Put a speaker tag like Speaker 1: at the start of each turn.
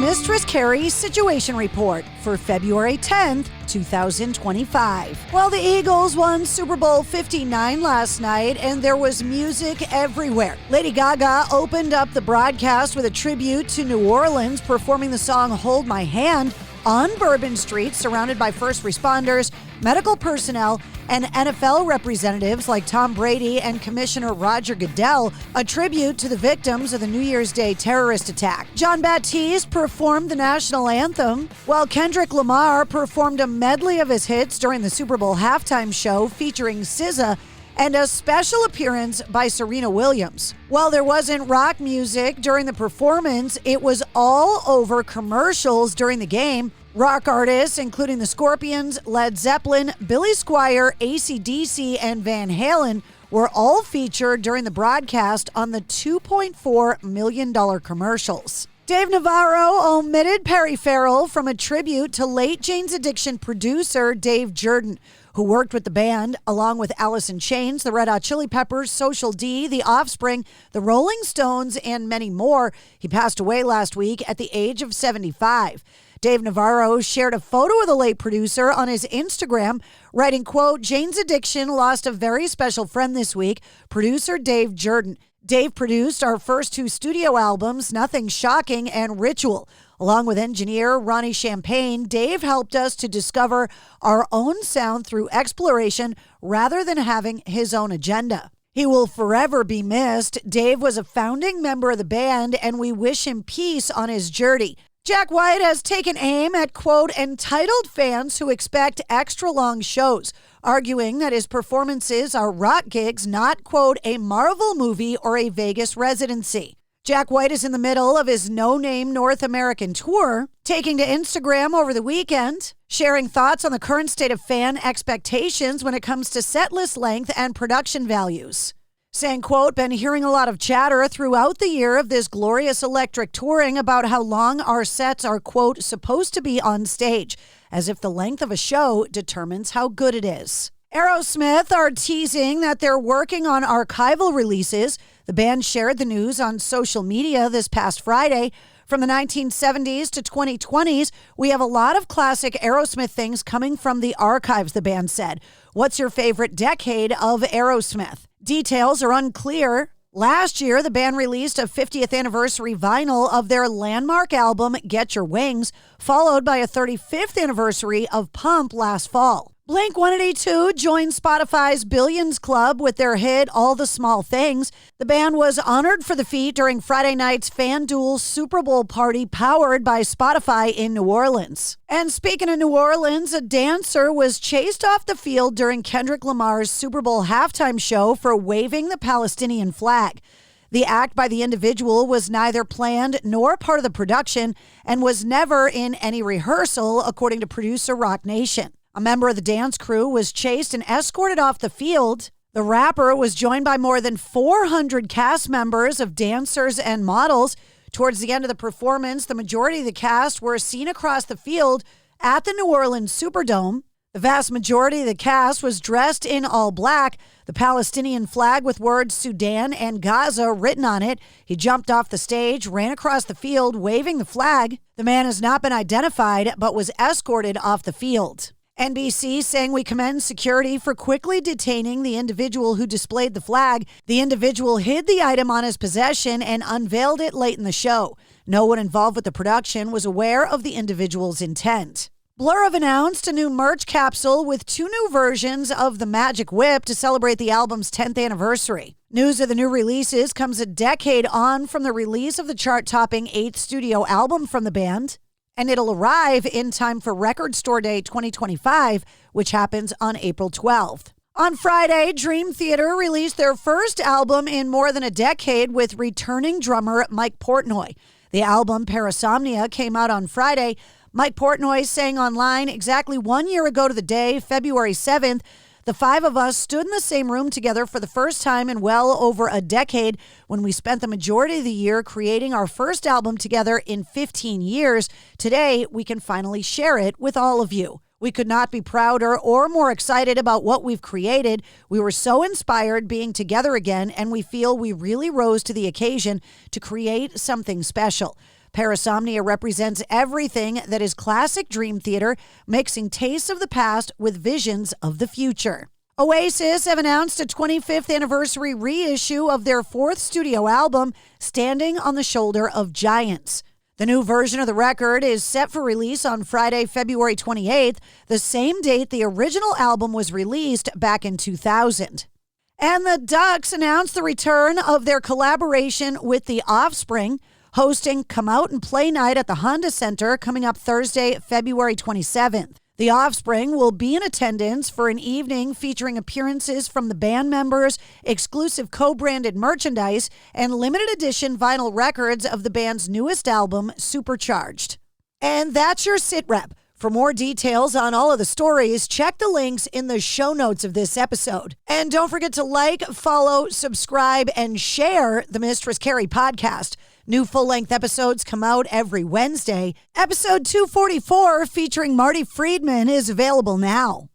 Speaker 1: Mistress Carrie Situation Report for February 10th, 2025. Well, the Eagles won Super Bowl 59 last night, and there was music everywhere. Lady Gaga opened up the broadcast with a tribute to New Orleans, performing the song Hold My Hand on Bourbon Street, surrounded by first responders, medical personnel, and NFL representatives like Tom Brady and Commissioner Roger Goodell, a tribute to the victims of the New Year's Day terrorist attack. John Baptiste performed the national anthem, while Kendrick Lamar performed a medley of his hits during the Super Bowl halftime show featuring SZA and a special appearance by Serena Williams. While there wasn't rock music during the performance, it was all over commercials during the game. Rock artists, including the Scorpions, Led Zeppelin, Billy Squier, AC/DC, and Van Halen, were all featured during the broadcast on the $2.4 million commercials. Dave Navarro omitted Perry Farrell from a tribute to late Jane's Addiction producer Dave Jordan, who worked with the band along with Alice in Chains, the Red Hot Chili Peppers, Social D, the Offspring, the Rolling Stones, and many more. He passed away last week at the age of 75. Dave Navarro shared a photo of the late producer on his Instagram, writing, quote, "Jane's Addiction lost a very special friend this week, producer Dave Jordan. Dave produced our first two studio albums, Nothing Shocking and Ritual. Along with engineer Ronnie Champagne, Dave helped us to discover our own sound through exploration rather than having his own agenda. He will forever be missed. Dave was a founding member of the band, and we wish him peace on his journey." Jack White has taken aim at, quote, entitled fans who expect extra long shows, arguing that his performances are rock gigs, not, quote, a Marvel movie or a Vegas residency. Jack White is in the middle of his no-name North American tour, taking to Instagram over the weekend, sharing thoughts on the current state of fan expectations when it comes to set list length and production values. Saying, quote, "Been hearing a lot of chatter throughout the year of this glorious electric touring about how long our sets are, quote, supposed to be on stage, as if the length of a show determines how good it is." Aerosmith are teasing that they're working on archival releases. The band shared the news on social media this past Friday. From the 1970s to 2020s, we have a lot of classic Aerosmith things coming from the archives, the band said. What's your favorite decade of Aerosmith? Details are unclear. Last year, the band released a 50th anniversary vinyl of their landmark album, Get Your Wings, followed by a 35th anniversary of Pump last fall. Blink-182 joined Spotify's Billions Club with their hit All the Small Things. The band was honored for the feat during Friday night's FanDuel Super Bowl party powered by Spotify in New Orleans. And speaking of New Orleans, a dancer was chased off the field during Kendrick Lamar's Super Bowl halftime show for waving the Palestinian flag. The act by the individual was neither planned nor part of the production and was never in any rehearsal, according to producer Rock Nation. A member of the dance crew was chased and escorted off the field. The rapper was joined by more than 400 cast members of dancers and models. Towards the end of the performance, the majority of the cast were seen across the field at the New Orleans Superdome. The vast majority of the cast was dressed in all black, the Palestinian flag with words Sudan and Gaza written on it. He jumped off the stage, ran across the field, waving the flag. The man has not been identified, but was escorted off the field. NBC saying we commend security for quickly detaining the individual who displayed the flag. The individual hid the item on his possession and unveiled it late in the show. No one involved with the production was aware of the individual's intent. Blur have announced a new merch capsule with 2 new versions of the Magic Whip to celebrate the album's 10th anniversary. News of the new releases comes a decade on from the release of the chart-topping 8th studio album from the band, and it'll arrive in time for Record Store Day 2025, which happens on April 12th. On Friday, Dream Theater released their first album in more than a decade with returning drummer Mike Portnoy. The album, Parasomnia, came out on Friday. Mike Portnoy sang online exactly 1 year ago to the day, February 7th, the 5 of us stood in the same room together for the first time in well over a decade when we spent the majority of the year creating our first album together in 15 years. Today, we can finally share it with all of you. We could not be prouder or more excited about what we've created. We were so inspired being together again, and we feel we really rose to the occasion to create something special. Parasomnia represents everything that is classic dream theater, mixing tastes of the past with visions of the future. Oasis have announced a 25th anniversary reissue of their fourth studio album, Standing on the Shoulder of Giants. The new version of the record is set for release on Friday, February 28th, the same date the original album was released back in 2000. And the Ducks announced the return of their collaboration with the Offspring, hosting Come Out and Play Night at the Honda Center coming up Thursday, February 27th. The Offspring will be in attendance for an evening featuring appearances from the band members, exclusive co-branded merchandise, and limited edition vinyl records of the band's newest album, Supercharged. And that's your sit rep. For more details on all of the stories, check the links in the show notes of this episode. And don't forget to like, follow, subscribe, and share the Mistress Carrie Podcast. New full-length episodes come out every Wednesday. Episode 244, featuring Marty Friedman, is available now.